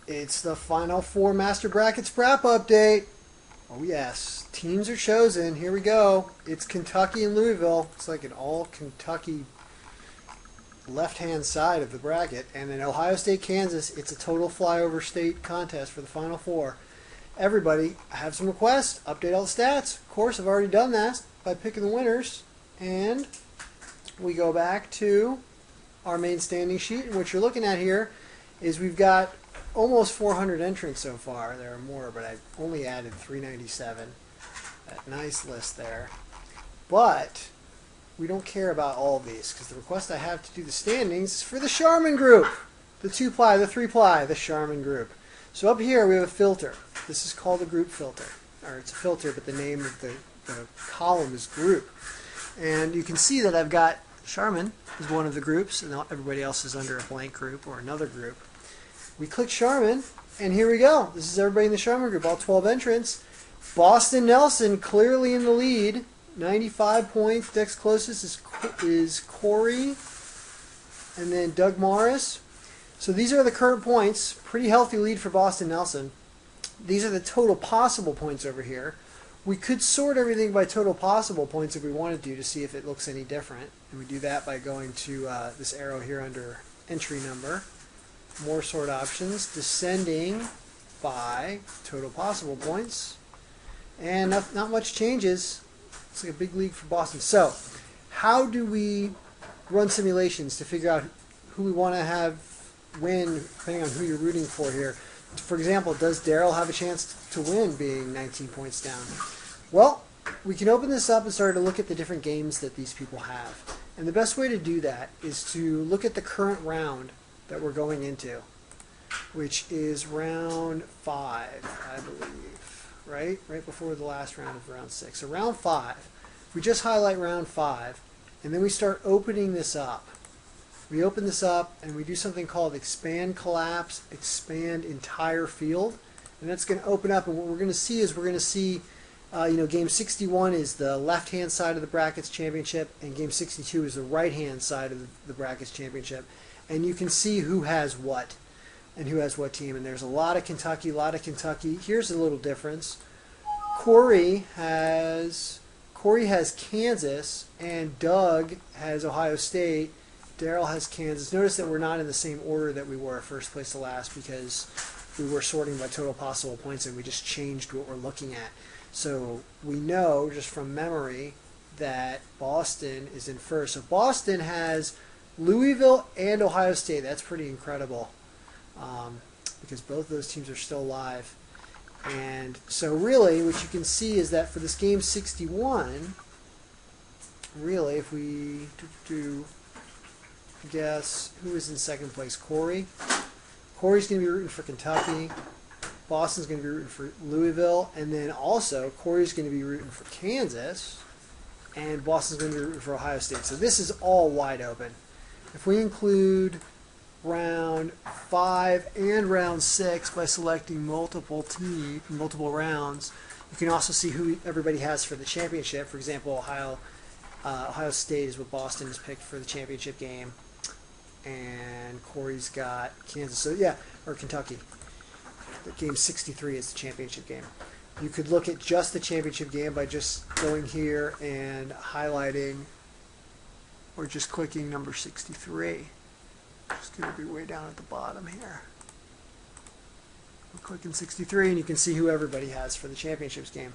It's the Final Four Master Bracket Sprapp update. Oh yes, teams are chosen. Here we go. It's Kentucky and Louisville. It's like an all Kentucky left-hand side of the bracket. And then Ohio State, Kansas. It's a total flyover state contest for the Final Four. Everybody, I have some requests. Update all the stats. Of course, I've already done that by picking the winners. And we go back to our main standing sheet. And what you're looking at here is we've got almost 400 entrants so far. There are more, but I've only added 397. That nice list there. But we don't care about all of these because the request I have to do the standings is for the Charmin group. The 2-ply, the 3-ply, the Charmin group. So up here we have a filter. This is called a group filter. Or it's a filter, but the name of the column is group. And you can see that I've got Charmin is one of the groups, and everybody else is under a blank group or another group. We click Charmin, and here we go. This is everybody in the Charmin group, all 12 entrants. Boston Nelson clearly in the lead, 95 points. Next closest is Corey, and then Doug Morris. So these are the current points. Pretty healthy lead for Boston Nelson. These are the total possible points over here. We could sort everything by total possible points if we wanted to see if it looks any different. And we do that by going to this arrow here under entry number. More sort options, descending by total possible points. And not much changes. It's like a big league for Boston. So, how do we run simulations to figure out who we want to have win, depending on who you're rooting for here? For example, does Daryl have a chance to win being 19 points down? Well, we can open this up and start to look at the different games that these people have. And the best way to do that is to look at the current round that we're going into, which is round 5, I believe, right? Right before the last round of round 6. So round 5, we just highlight round 5, and then we start opening this up. We open this up and we do something called expand collapse, expand entire field, and that's going to open up. And what we're going to see is game 61 is the left-hand side of the brackets championship, and game 62 is the right-hand side of the brackets championship. And you can see who has what and who has what team. And there's a lot of Kentucky, Here's a little difference. Corey has Kansas, and Doug has Ohio State. Daryl has Kansas. Notice that we're not in the same order that we were first place to last because we were sorting by total possible points and we just changed what we're looking at. So we know just from memory that Boston is in first. So Boston has Louisville and Ohio State. That's pretty incredible because both of those teams are still alive. And so really what you can see is that for this game 61, really if we guess who is in second place, Corey. Corey's going to be rooting for Kentucky. Boston's going to be rooting for Louisville. And then also Corey's going to be rooting for Kansas. And Boston's going to be rooting for Ohio State. So this is all wide open. If we include round 5 and round 6 by selecting multiple rounds, you can also see who everybody has for the championship. For example, Ohio State is what Boston has picked for the championship game. And Corey's got Kansas. So yeah, or Kentucky. The game 63 is the championship game. You could look at just the championship game by just going here and highlighting or just clicking number 63. It's going to be way down at the bottom here. We're clicking 63 and you can see who everybody has for the championships game.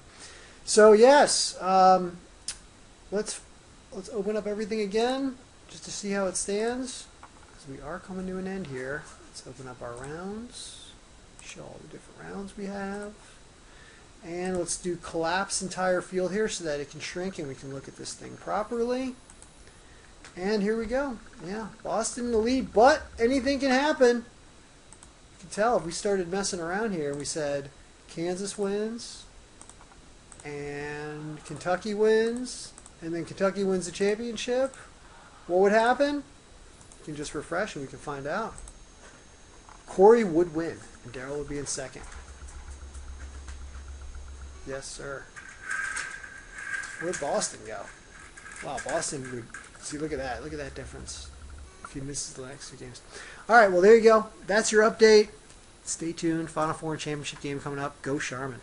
So yes, let's open up everything again just to see how it stands. Because we are coming to an end here. Let's open up our rounds. Show all the different rounds we have. And let's do collapse entire field here so that it can shrink and we can look at this thing properly. And here we go. Yeah, Boston in the lead, but anything can happen. You can tell if we started messing around here and we said Kansas wins and Kentucky wins and then Kentucky wins the championship, what would happen? We can just refresh and we can find out. Corey would win and Daryl would be in second. Yes, sir. Where'd Boston go? Wow, Boston would... See, look at that. Look at that difference. If he misses the next 2 games. All right, well, there you go. That's your update. Stay tuned. Final Four and championship game coming up. Go Charmin.